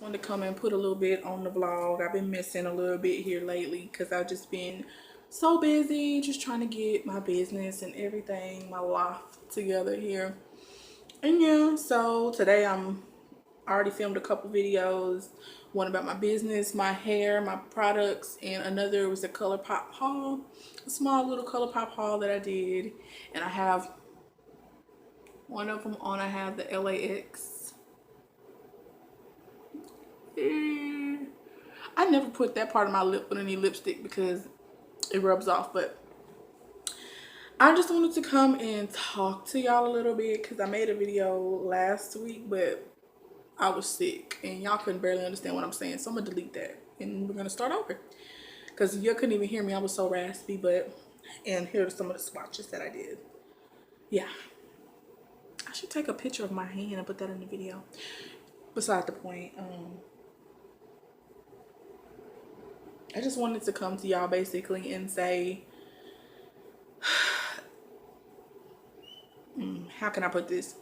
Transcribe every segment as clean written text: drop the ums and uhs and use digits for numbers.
wanted to come and put a little bit on the vlog. I've been missing a little bit here lately because I've just been so busy just trying to get my business and everything, my life together here. And yeah, so today I already filmed a couple videos. One about my business, my hair, my products, and another was a color pop haul, a small little color pop haul that I did. And I have one of them on. I have the LAX. I never put that part of my lip with any lipstick because it rubs off, but I just wanted to come and talk to y'all a little bit because I made a video last week, but I was sick and y'all couldn't barely understand what I'm saying, so I'm gonna delete that and we're gonna start over because you couldn't even hear me. I was so raspy. But and here are some of the swatches that I did. Yeah, I should take a picture of my hand and put that in the video. Beside the point, I just wanted to come to y'all basically and say, how can I put this?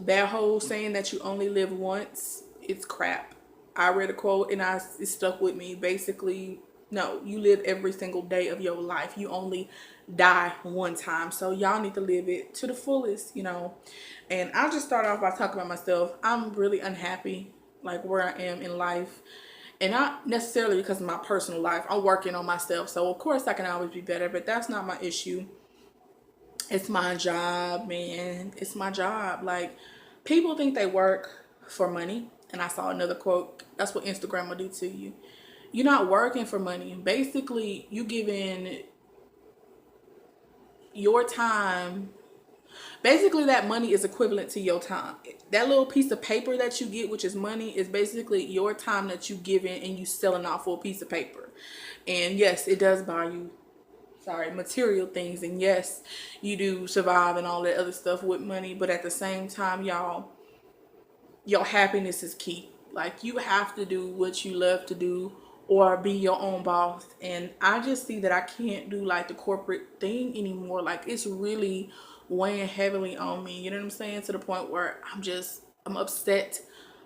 That whole saying that you only live once, it's crap. I read a quote and it stuck with me. Basically, no, you live every single day of your life. You only die one time. So y'all need to live it to the fullest, you know. And I'll just start off by talking about myself. I'm really unhappy, like where I am in life. And not necessarily because of my personal life. I'm working on myself. So of course I can always be better, but that's not my issue. It's my job, man. It's my job. Like, people think they work for money. And I saw another quote. That's what Instagram will do to you. You're not working for money. Basically, you giving your time. Basically, that money is equivalent to your time. That little piece of paper that you get, which is money, is basically your time that you give in and you selling off for a piece of paper. And yes, it does buy you material things, and yes, you do survive and all that other stuff with money, but at the same time, y'all, your happiness is key. Like, you have to do what you love to do or be your own boss. And I just see that I can't do like the corporate thing anymore. Like, it's really weighing heavily on me, you know what I'm saying, to the point where I'm upset,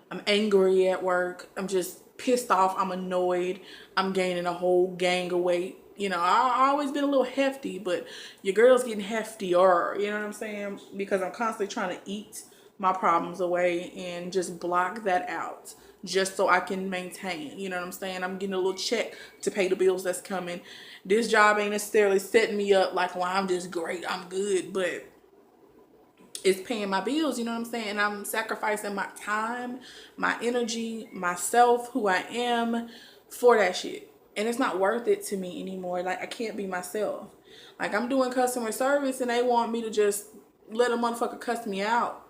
I'm angry at work, I'm just pissed off, I'm annoyed, I'm gaining a whole gang of weight. You know, I always been a little hefty, but your girl's getting heftier, you know what I'm saying? Because I'm constantly trying to eat my problems away and just block that out just so I can maintain, you know what I'm saying? I'm getting a little check to pay the bills that's coming. This job ain't necessarily setting me up like, well, I'm just great, I'm good, but it's paying my bills, you know what I'm saying? And I'm sacrificing my time, my energy, myself, who I am for that shit. And it's not worth it to me anymore. Like, I can't be myself. Like, I'm doing customer service and they want me to just let a motherfucker cuss me out.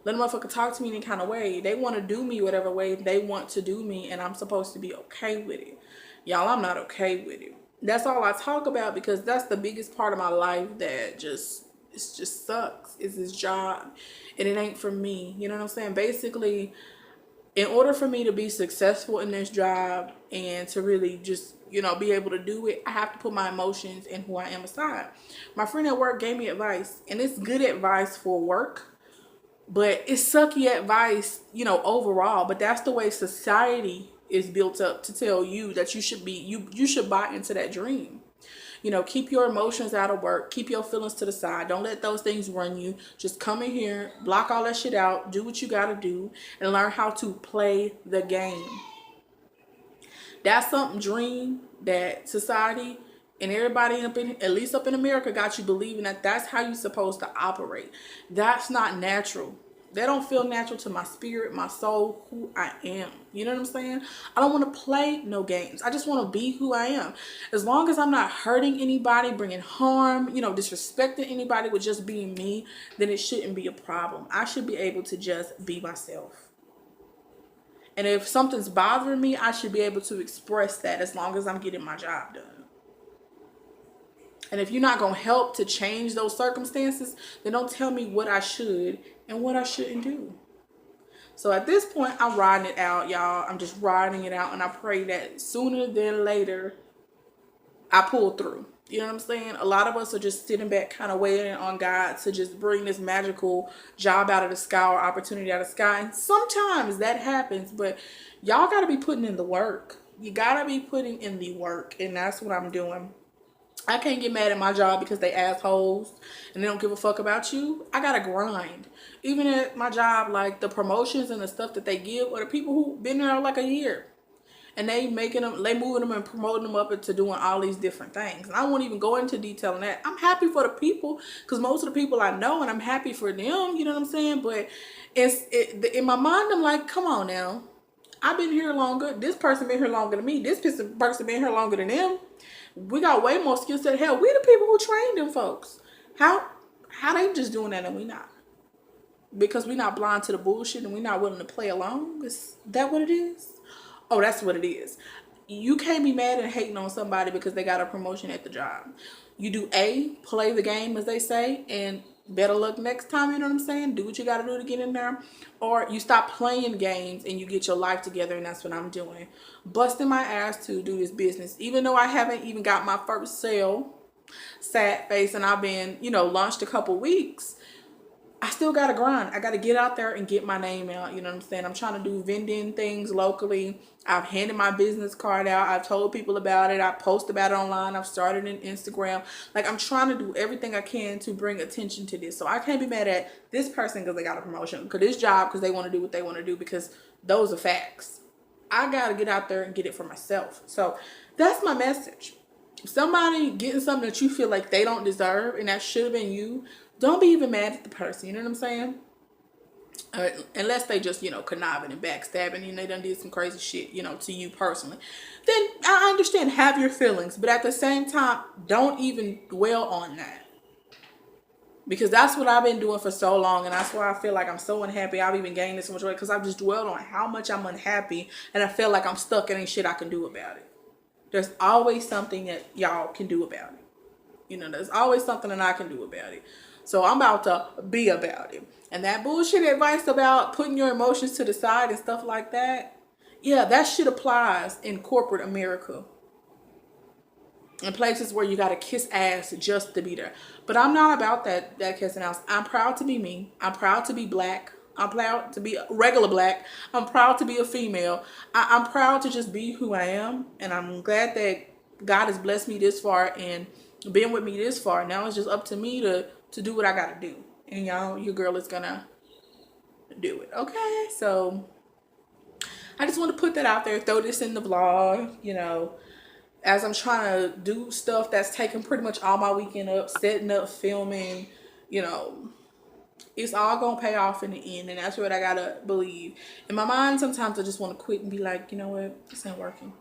Let a motherfucker talk to me any kind of way. They want to do me whatever way they want to do me, and I'm supposed to be okay with it. Y'all, I'm not okay with it. That's all I talk about because that's the biggest part of my life that it just sucks. It's this job and it ain't for me. You know what I'm saying? Basically, in order for me to be successful in this job and to really just, you know, be able to do it, I have to put my emotions and who I am aside. My friend at work gave me advice, and it's good advice for work, but it's sucky advice, you know, overall. But that's the way society is built up to tell you that you should be, you should buy into that dream. You know, keep your emotions out of work. Keep your feelings to the side. Don't let those things run you. Just come in here, block all that shit out, do what you got to do, and learn how to play the game. That's something dream that society and everybody up in, at least up in America, got you believing that that's how you're supposed to operate. That's not natural. That don't feel natural to my spirit, my soul, who I am. You know what I'm saying? I don't want to play no games. I just want to be who I am. As long as I'm not hurting anybody, bringing harm, you know, disrespecting anybody with just being me, then it shouldn't be a problem. I should be able to just be myself. And if something's bothering me, I should be able to express that as long as I'm getting my job done. And if you're not going to help to change those circumstances, then don't tell me what I should and what I shouldn't do. So at this point, I'm riding it out, y'all. I'm just riding it out. And I pray that sooner than later, I pull through. You know what I'm saying? A lot of us are just sitting back kind of waiting on God to just bring this magical job out of the sky or opportunity out of the sky. And sometimes that happens, but y'all got to be putting in the work. You got to be putting in the work. And that's what I'm doing. I can't get mad at my job because they assholes and they don't give a fuck about you. I gotta grind. Even at my job, like the promotions and the stuff that they give, or the people who been there like a year, and they moving them and promoting them up into doing all these different things. And I won't even go into detail on that. I'm happy for the people because most of the people I know, and I'm happy for them. You know what I'm saying? But in my mind, I'm like, come on now. I've been here longer. This person been here longer than me. This person been here longer than them. We got way more skill set. Hell, we the people who trained them folks. How they just doing that and we not? Because we not blind to the bullshit and we not willing to play along? Is that what it is? Oh, that's what it is. You can't be mad and hating on somebody because they got a promotion at the job. You do play the game as they say, and better luck next time, you know what I'm saying? Do what you gotta do to get in there. Or you stop playing games and you get your life together, and that's what I'm doing. Busting my ass to do this business. Even though I haven't even got my first sale, sad face, and I've been, launched a couple weeks, I still gotta grind. I gotta get out there and get my name out. You know what I'm saying? I'm trying to do vending things locally. I've handed my business card out. I've told people about it. I post about it online. I've started an Instagram. Like, I'm trying to do everything I can to bring attention to this. So I can't be mad at this person because they got a promotion, because this job because they want to do what they want to do, because those are facts. I gotta get out there and get it for myself. So that's my message. If somebody getting something that you feel like they don't deserve and that should have been you, don't be even mad at the person. You know what I'm saying? Unless they just, conniving and backstabbing and they done did some crazy shit, to you personally. Then I understand, have your feelings. But at the same time, don't even dwell on that. Because that's what I've been doing for so long. And that's why I feel like I'm so unhappy. I've even gained this so much weight. Because I've just dwelled on how much I'm unhappy. And I feel like I'm stuck and ain't shit I can do about it. There's always something that y'all can do about it. There's always something that I can do about it. So I'm about to be about it. And that bullshit advice about putting your emotions to the side and stuff like that, yeah, that shit applies in corporate America. In places where you gotta kiss ass just to be there. But I'm not about that kissing ass. I'm proud to be me. I'm proud to be black. I'm proud to be regular black. I'm proud to be a female. I'm proud to just be who I am. And I'm glad that God has blessed me this far and been with me this far. Now it's just up to me to do what I gotta do. And your girl is gonna do it. Okay? So I just want to put that out there, throw this in the vlog, as I'm trying to do stuff that's taking pretty much all my weekend up, setting up, filming, it's all gonna pay off in the end, and that's what I gotta believe. In my mind, sometimes I just want to quit and be like, you know what, this ain't working.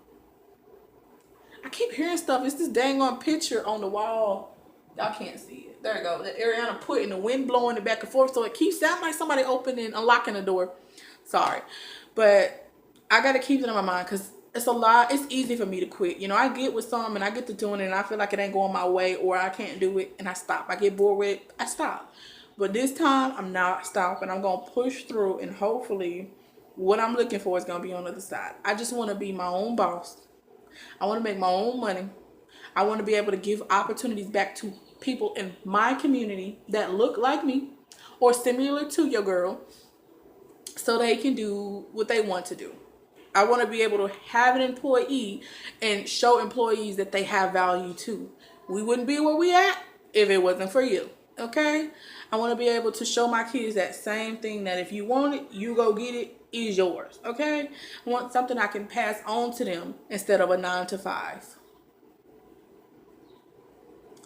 I keep hearing stuff. It's this dang on picture on the wall. Y'all can't see it. There you go. That Ariana put in the wind blowing it back and forth, so it keeps sounding like somebody opening, unlocking the door. Sorry, but I gotta keep it in my mind because it's a lot. It's easy for me to quit. I get with something and I get to doing it and I feel like it ain't going my way or I can't do it and I stop. I get bored with it, I stop. But this time I'm not stopping. I'm gonna push through and hopefully what I'm looking for is gonna be on the other side. I just want to be my own boss. I want to make my own money. I want to be able to give opportunities back to people in my community that look like me or similar to your girl so they can do what they want to do. I want to be able to have an employee and show employees that they have value too. We wouldn't be where we at if it wasn't for you. Okay? I want to be able to show my kids that same thing, that if you want it, you go get it, is yours. Okay? I want something I can pass on to them instead of a 9-to-5.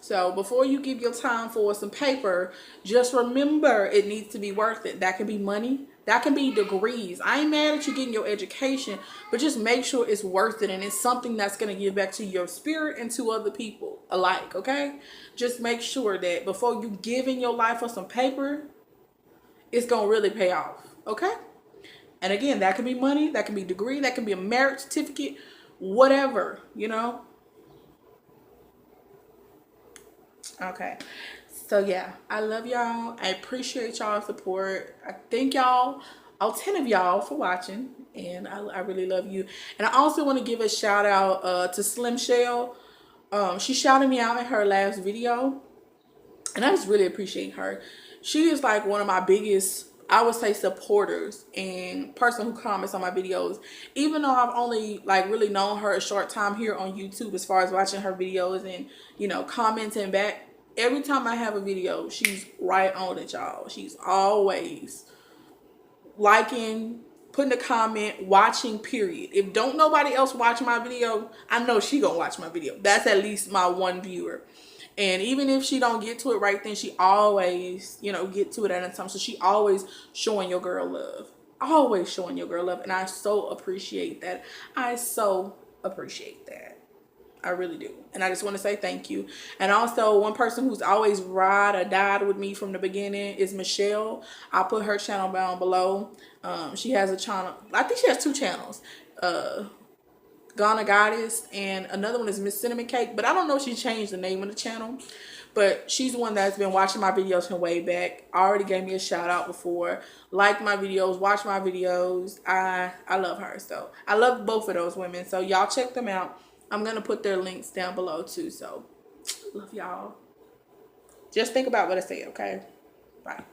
So before you give your time for some paper, just remember it needs to be worth it. That can be money. That can be degrees. I ain't mad at you getting your education, but just make sure it's worth it and it's something that's going to give back to your spirit and to other people alike, okay? Just make sure that before you give in your life for some paper, it's going to really pay off, okay? And again, that can be money, that can be degree, that can be a merit certificate, whatever, Okay. So yeah, I love y'all. I appreciate y'all's support. I thank y'all, all 10 of y'all, for watching. And I really love you. And I also want to give a shout out to slimchelle. She shouted me out in her last video, and I just really appreciate her. She is like one of my biggest, I would say, supporters and person who comments on my videos. Even though I've only like really known her a short time here on YouTube, as far as watching her videos and commenting back. Every time I have a video, she's right on it, y'all. She's always liking, putting a comment, watching, period. If don't nobody else watch my video, I know she gonna watch my video. That's at least my one viewer. And even if she don't get to it right then, she always, get to it at a time. So she always showing your girl love. Always showing your girl love. And I so appreciate that. I so appreciate that. I really do. And I just want to say thank you. And also, one person who's always ride or died with me from the beginning is Michelle. I'll put her channel down below. She has a channel. I think she has two channels. Ghana Goddess, and another one is Miss Cinnamon Cake. But I don't know if she changed the name of the channel. But she's one that's been watching my videos from way back. Already gave me a shout out before. Like my videos, watch my videos. I love her. So I love both of those women. So y'all check them out. I'm going to put their links down below too. So, love y'all. Just think about what I said, okay? Bye.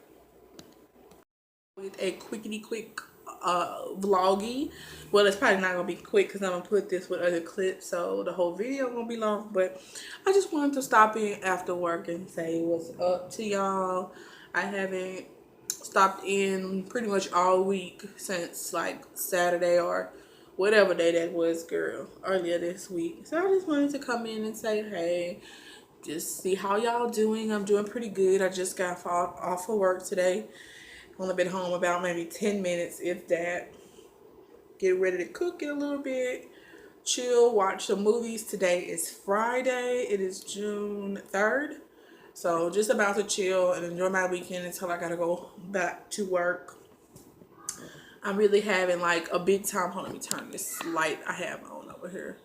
With a quickity quick vloggy. Well, it's probably not going to be quick because I'm going to put this with other clips. So, the whole video going to be long. But I just wanted to stop in after work and say what's up to y'all. I haven't stopped in pretty much all week since like Saturday or whatever day that was, girl, earlier this week. So I just wanted to come in and say, hey, just see how y'all doing. I'm doing pretty good. I just got off of work today. Only been home about maybe 10 minutes, if that. Get ready to cook it a little bit. Chill, watch some movies. Today is Friday. It is June 3rd. So just about to chill and enjoy my weekend until I gotta go back to work. I'm really having like a big time. Hold on, let me turn this light I have on over here.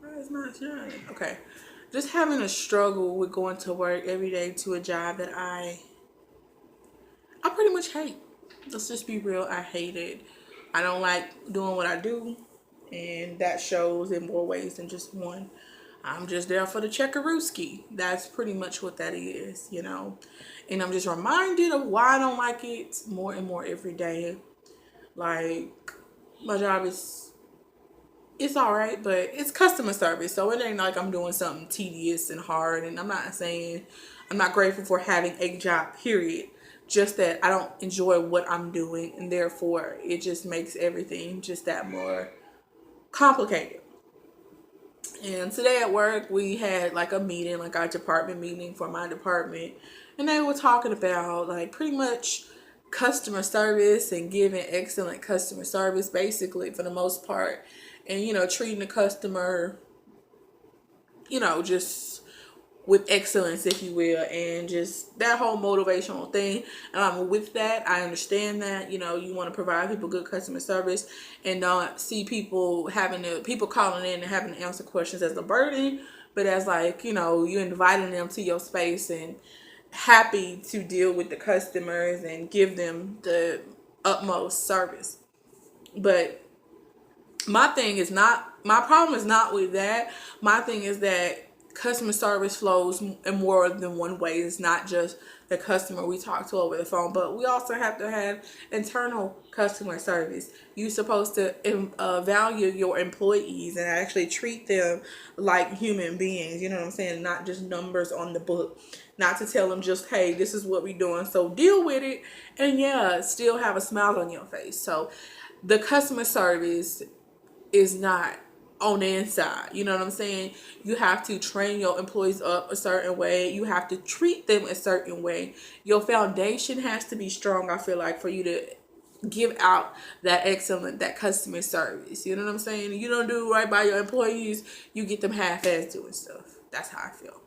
Why is mine shining? Okay. Just having a struggle with going to work every day to a job that I pretty much hate. Let's just be real. I hate it. I don't like doing what I do. And that shows in more ways than just one. I'm just there for the checkarooski. That's pretty much what that is, And I'm just reminded of why I don't like it more and more every day. Like, my job it's all right, but it's customer service. So it ain't like I'm doing something tedious and hard. And I'm not saying I'm not grateful for having a job, period. Just that I don't enjoy what I'm doing. And therefore, it just makes everything just that more complicated. And today at work, we had like a meeting, like our department meeting for my department. And they were talking about like pretty much customer service and giving excellent customer service, basically, for the most part. And, treating the customer, just with excellence, if you will, and just that whole motivational thing. And with that, I understand that, you want to provide people good customer service and not see people calling in and having to answer questions as a burden, but as like, you inviting them to your space and happy to deal with the customers and give them the utmost service. But my problem is not with that. My thing is that customer service flows in more than one way. It's not just the customer we talk to over the phone, but we also have to have internal customer service. You're supposed to value your employees and actually treat them like human beings. You know what I'm saying? Not just numbers on the book. Not to tell them just, hey, this is what we're doing, so deal with it. And still have a smile on your face. So the customer service is not on the inside. You know what I'm saying? You have to train your employees up a certain way. You have to treat them a certain way. Your foundation has to be strong, I feel like, for you to give out that customer service. You know what I'm saying? You don't do right by your employees, you get them half-assed doing stuff. That's how I feel.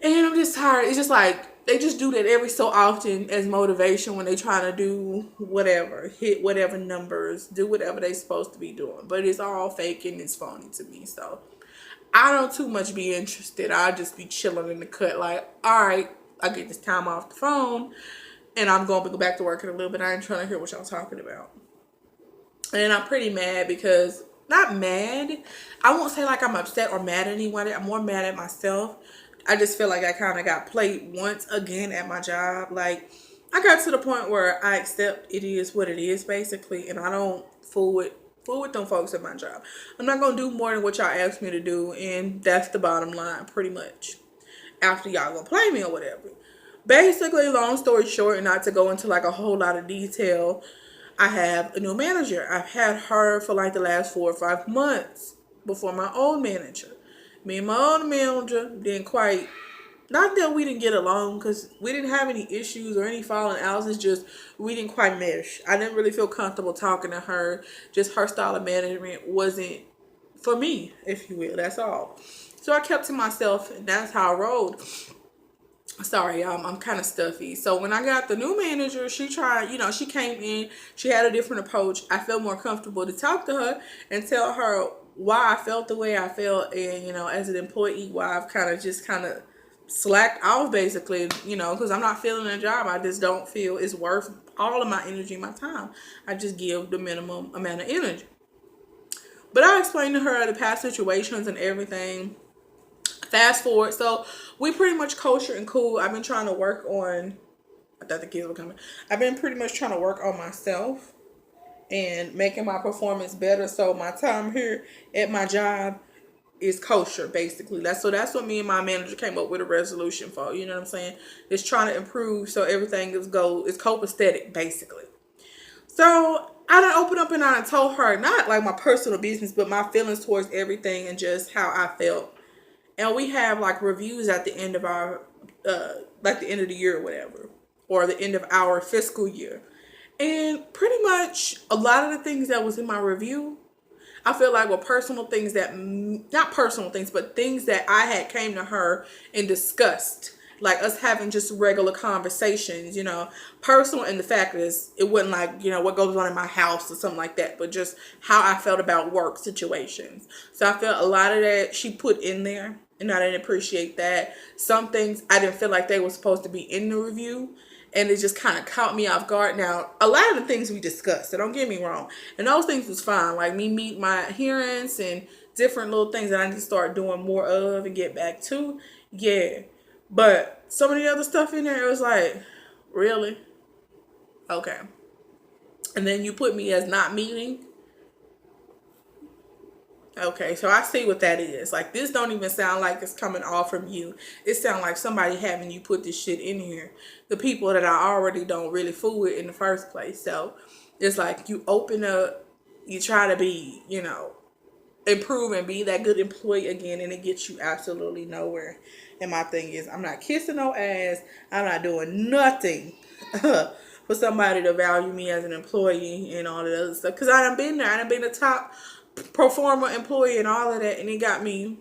And I'm just tired. It's just like they just do that every so often as motivation when they trying to do whatever, hit whatever numbers, do whatever they supposed to be doing. But it's all fake and it's phony to me. So I don't too much be interested. I'll just be chilling in the cut like, all right, I get this time off the phone and I'm going to go back to work in a little bit. I ain't trying to hear what y'all talking about. And I'm pretty mad because not mad. I won't say like I'm upset or mad at anyone. I'm more mad at myself. I just feel like I kind of got played once again at my job. Like, I got to the point where I accept it is what it is, basically, and I don't fool with them folks at my job. I'm not gonna do more than what y'all asked me to do, and that's the bottom line, pretty much. After y'all gonna play me or whatever. Basically, long story short, and not to go into like a whole lot of detail, I have a new manager. I've had her for like the last 4 or 5 months before my old manager. Me and my old manager didn't quite, not that we didn't get along, because we didn't have any issues or any falling outs. It's just we didn't quite mesh. I didn't really feel comfortable talking to her. Just her style of management wasn't for me, if you will. That's all. So I kept to myself, and that's how I rolled. Sorry, I'm kind of stuffy. So when I got the new manager, she tried, she came in, she had a different approach. I felt more comfortable to talk to her and tell her why I felt the way I felt, and, as an employee, why I've kind of slacked off, basically, because I'm not feeling a job. I just don't feel it's worth all of my energy, my time. I just give the minimum amount of energy. But I explained to her the past situations and everything. Fast forward, so we pretty much kosher and cool. I've been trying to work on, I thought the kids were coming. I've been pretty much trying to work on myself and making my performance better. So my time here at my job is kosher, basically. That's what me and my manager came up with a resolution for. You know what I'm saying? It's trying to improve so everything is copacetic, basically. So I done opened up and I done told her, not like my personal business, but my feelings towards everything and just how I felt. And we have like reviews at the end of our, like the end of the year or whatever, or the end of our fiscal year. And pretty much a lot of the things that was in my review, I feel like were personal things that, not personal things, but things that I had came to her and discussed. Like us having just regular conversations, personal. And the fact is, it wasn't like, what goes on in my house or something like that, but just how I felt about work situations. So I felt a lot of that she put in there, and I didn't appreciate that. Some things I didn't feel like they were supposed to be in the review, and it just kind of caught me off guard. Now, a lot of the things we discussed, so don't get me wrong, and those things was fine. Like me meet my adherence and different little things that I need to start doing more of and get back to. Yeah. But some of the other stuff in there, it was like, really? Okay. And then you put me as not meeting. Okay, so I see what that is. Like, this don't even sound like it's coming all from you. It sounds like somebody having you put this shit in here. The people that I already don't really fool with in the first place. So it's like you open up, you try to be, improve and be that good employee again, and it gets you absolutely nowhere. And my thing is, I'm not kissing no ass. I'm not doing nothing for somebody to value me as an employee and all that other stuff. Because I done been there. I done been a top performer employee and all of that, and it got me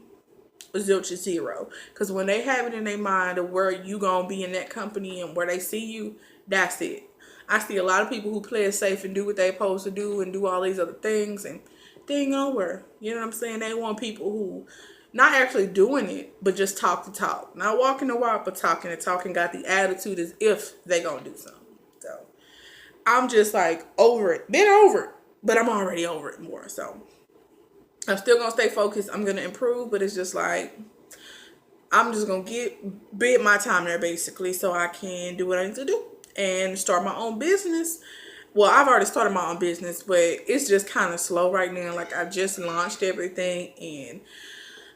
zilch zero. Because when they have it in their mind of where you gonna be in that company and where they see you, that's it. I see a lot of people who play it safe and do what they supposed to do and do all these other things, and they ain't nowhere. You know what I'm saying? They want people who not actually doing it, but just talk to talk. Not walking the walk, but talking the talk, and got the attitude as if they gonna do something. So I'm just like over it. Been over it, but I'm already over it more. So I'm still gonna stay focused. I'm gonna improve, but it's just like I'm just gonna bid my time there, basically, so I can do what I need to do and start my own business. Well, I've already started my own business, but it's just kind of slow right now. Like, I just launched everything and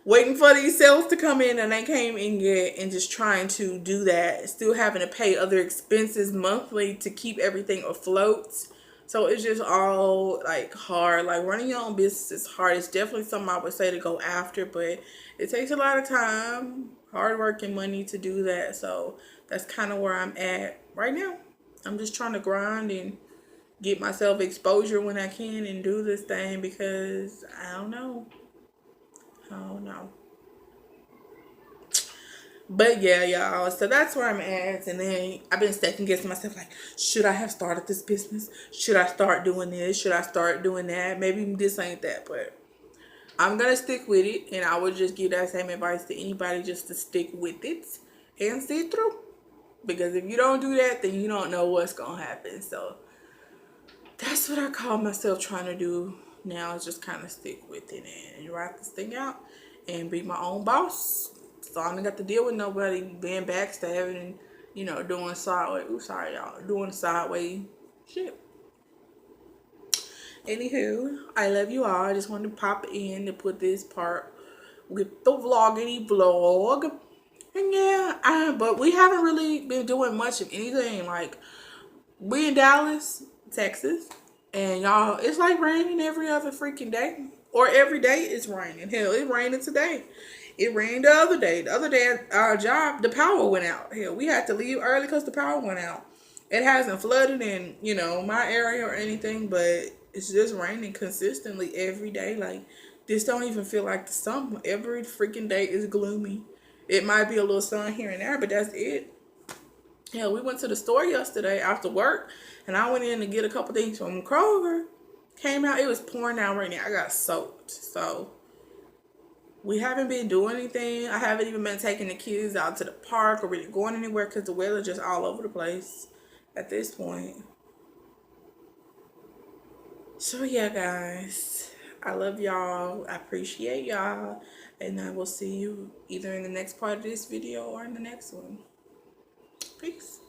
waiting for these sales to come in, and they came in yet, and just trying to do that. Still having to pay other expenses monthly to keep everything afloat. So it's just all like hard. Like, running your own business is hard. It's definitely something I would say to go after, but it takes a lot of time, hard work, and money to do that. So that's kind of where I'm at right now. I'm just trying to grind and get myself exposure when I can and do this thing, because I don't know. But yeah, y'all. So that's where I'm at. And then I've been second guessing myself, like, should I have started this business? Should I start doing this? Should I start doing that? Maybe this ain't that, but I'm going to stick with it. And I would just give that same advice to anybody, just to stick with it and see it through. Because if you don't do that, then you don't know what's going to happen. So that's what I call myself trying to do now it's just kind of stick with it and write this thing out and be my own boss. So I don't got to deal with nobody being backstabbing and, you know, doing sideways. Ooh, sorry, y'all. Doing sideways shit. Anywho, I love you all. I just wanted to pop in to put this part with the vloggity vlog. And yeah, but we haven't really been doing much of anything. Like, we in Dallas, Texas, and y'all, it's like raining every other freaking day. Or every day it's raining. Hell, it raining today. It rained the other day. The other day at our job, the power went out. Hell, we had to leave early because the power went out. It hasn't flooded in, you know, my area or anything, but it's just raining consistently every day. Like, this don't even feel like the summer. Every freaking day is gloomy. It might be a little sun here and there, but that's it. Yeah, we went to the store yesterday after work, and I went in to get a couple things from Kroger. Came out, it was pouring down right now. I got soaked. So, we haven't been doing anything. I haven't even been taking the kids out to the park or really going anywhere because the weather's just all over the place at this point. So, yeah, guys. I love y'all. I appreciate y'all. And I will see you either in the next part of this video or in the next one. Peace.